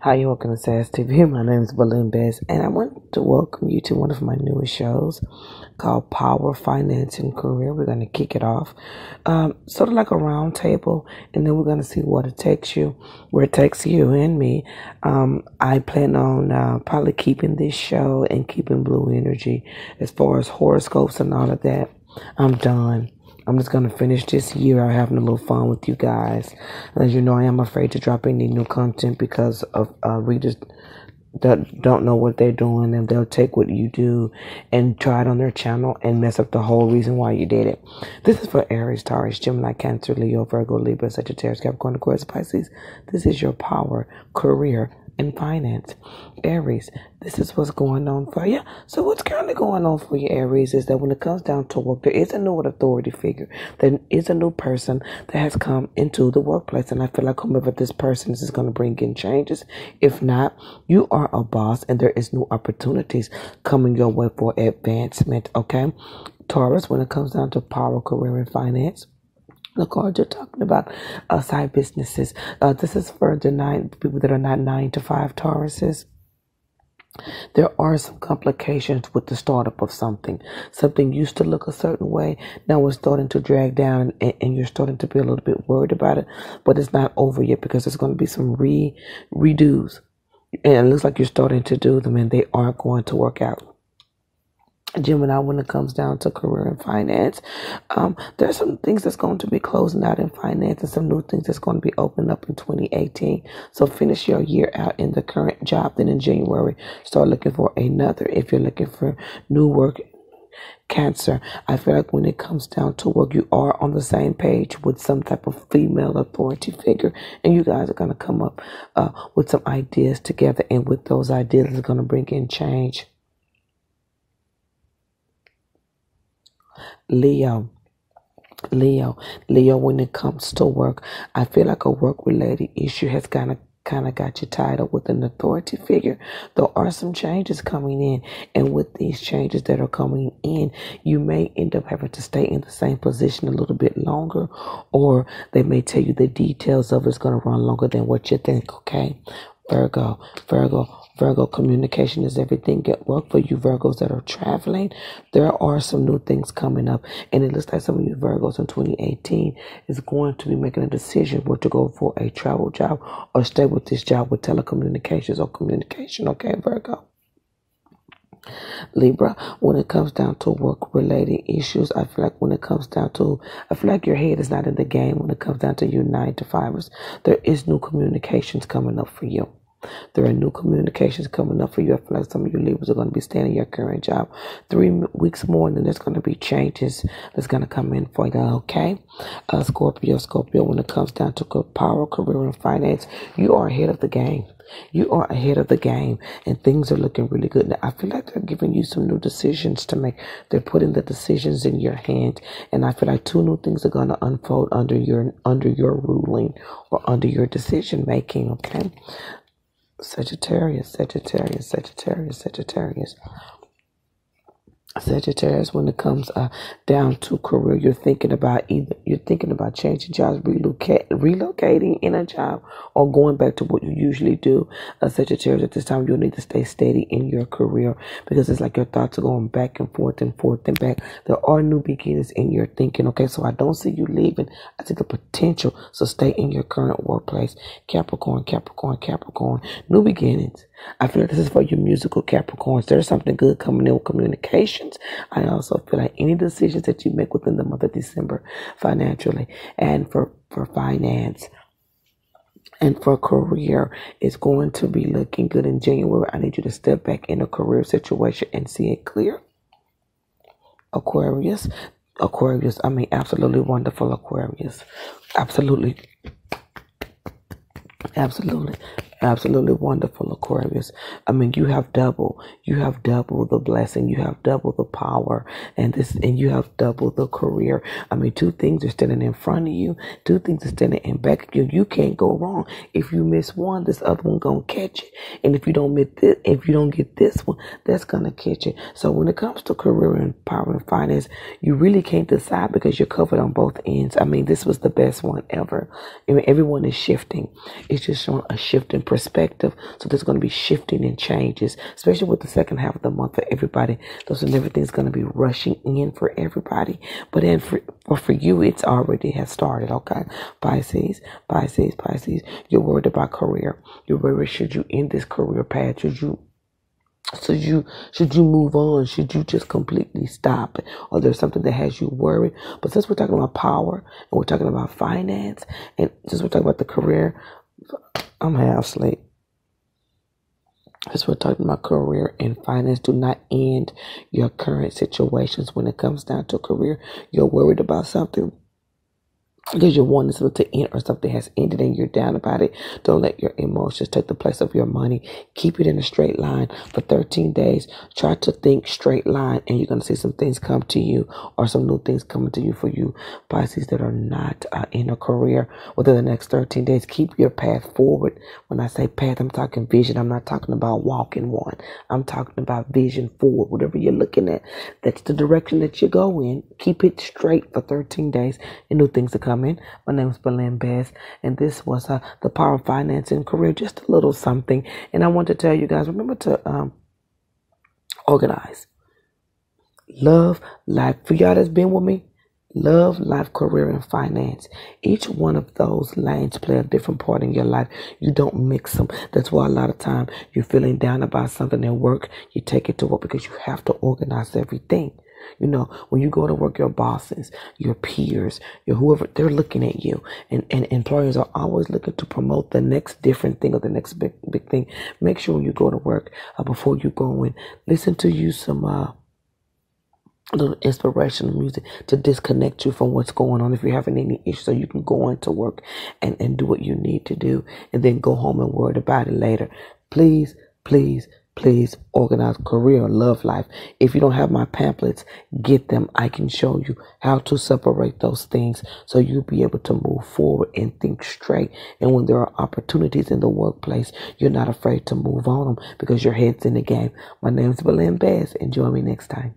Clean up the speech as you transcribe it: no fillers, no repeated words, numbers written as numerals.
How you welcome to SAS TV? My name is Balloon Bess, and I want to welcome you to one of my newest shows called Power, Finance, and Career. We're going to kick it off, sort of like a round table, and then we're going to see where it takes you and me. I plan on probably keeping this show and keeping Blue Energy as far as horoscopes and all of that. I'm done. I'm just going to finish this year out having a little fun with you guys. As you know, I am afraid to drop any new content because of readers that don't know what they're doing, and they'll take what you do and try it on their channel and mess up the whole reason why you did it. This is for Aries, Taurus, Gemini, Cancer, Leo, Virgo, Libra, Sagittarius, Capricorn, Aquarius, Pisces. This is your power, career, and finance. Aries, this is what's going on for you. So what's currently going on for you, Aries, is that when it comes down to work, there is a new authority figure. There is a new person that has come into the workplace, and I feel like whomever this person is going to bring in changes. If not, you are a boss, and there is new opportunities coming your way for advancement, okay? Taurus, when it comes down to power, career, and finance, the cards are talking about side businesses. This is for the people that are not 9 to 5 Tauruses. There are some complications with the startup of something. Something used to look a certain way. Now it's starting to drag down, and you're starting to be a little bit worried about it. But it's not over yet because there's going to be some redos. And it looks like you're starting to do them, and they are going to work out. Gemini, when it comes down to career and finance, there's some things that's going to be closing out in finance and some new things that's going to be opening up in 2018. So finish your year out in the current job. Then in January, start looking for another if you're looking for new work. Cancer, I feel like when it comes down to work, you are on the same page with some type of female authority figure, and you guys are going to come up with some ideas together, and with those ideas, it's going to bring in change. Leo, when it comes to work, I feel like a work-related issue has kind of got you tied up with an authority figure. There are some changes coming in, and with these changes that are coming in, you may end up having to stay in the same position a little bit longer, or they may tell you the details of it's going to run longer than what you think, okay? Virgo, communication is everything at work. For you Virgos that are traveling, there are some new things coming up, and it looks like some of you Virgos in 2018 is going to be making a decision whether to go for a travel job or stay with this job with telecommunications or communication, okay, Virgo? Libra, when it comes down to work-related issues, I feel like your head is not in the game when it comes down to you 9 to 5ers. There is new communications coming up for you. There are new communications coming up for you. I feel like some of you Libras are going to be staying in your current job 3 weeks more, and then there's going to be changes that's going to come in for you, okay? Scorpio, when it comes down to power, career, and finance, you are ahead of the game. You are ahead of the game, and things are looking really good. Now, I feel like they're giving you some new decisions to make. They're putting the decisions in your hand, and I feel like 2 new things are going to unfold under your ruling or under your decision making, okay? Sagittarius, when it comes down to career, you're thinking about changing jobs, relocating in a job, or going back to what you usually do. Sagittarius, at this time, you'll need to stay steady in your career because it's like your thoughts are going back and forth and back. There are new beginnings in your thinking, okay? So I don't see you leaving. I see the potential. So stay in your current workplace. Capricorn, new beginnings. I feel like this is for you musical Capricorns. There's something good coming in with communications. I also feel like any decisions that you make within the month of December financially and for finance and for career is going to be looking good in January. I need you to step back in a career situation and see it clear. Aquarius, absolutely wonderful Aquarius. Absolutely wonderful Aquarius. You have double the blessing, you have double the power, and you have double the career. 2 things are standing in front of you, 2 things are standing in back of you. You can't go wrong. If you miss one, this other one gonna catch it. And if you don't get this one, that's gonna catch it. So when it comes to career and power and finance, you really can't decide because you're covered on both ends. This was the best one ever. Everyone is shifting. It's just showing a shift in perspective. So there's going to be shifting and changes, especially with the second half of the month for everybody. Those and everything's going to be rushing in for everybody. But then for you, it's already has started. Okay, Pisces. You're worried about career. You're worried, should you end this career path? Should you move on? Should you just completely stop? Or there's something that has you worried? But since we're talking about power and we're talking about finance, and since we're talking about the career, I'm half asleep. Since we're talking about career and finance, do not end your current situations when it comes down to career. You're worried about something because you're wanting something to end, or something has ended and you're down about it. Don't let your emotions take the place of your money. Keep it in a straight line for 13 days. Try to think straight line, and you're going to see some things come to you, or some new things coming to you for you, Pisces, that are not in a career within the next 13 days. Keep your path forward. When I say path, I'm talking vision. I'm not talking about walking one. I'm talking about vision forward. Whatever you're looking at, that's the direction that you go in. Keep it straight for 13 days, and new things to come in. My name is Belén Bess, and this was the Power of Finance and Career, just a little something. And I want to tell you guys, remember to organize. Love, life. For y'all that's been with me, love, life, career, and finance. Each one of those lanes play a different part in your life. You don't mix them. That's why a lot of time you're feeling down about something at work. You take it to work because you have to organize everything. You know, when you go to work, your bosses, your peers, your whoever, they're looking at you. And employers are always looking to promote the next different thing or the next big thing. Make sure when you go to work, before you go in, listen to you some little inspirational music to disconnect you from what's going on. If you're having any issues, so you can go into work and do what you need to do, and then go home and worry about it later. Please organize career, love life. If you don't have my pamphlets, get them. I can show you how to separate those things so you'll be able to move forward and think straight. And when there are opportunities in the workplace, you're not afraid to move on them because your head's in the game. My name is Belén Bess, and join me next time.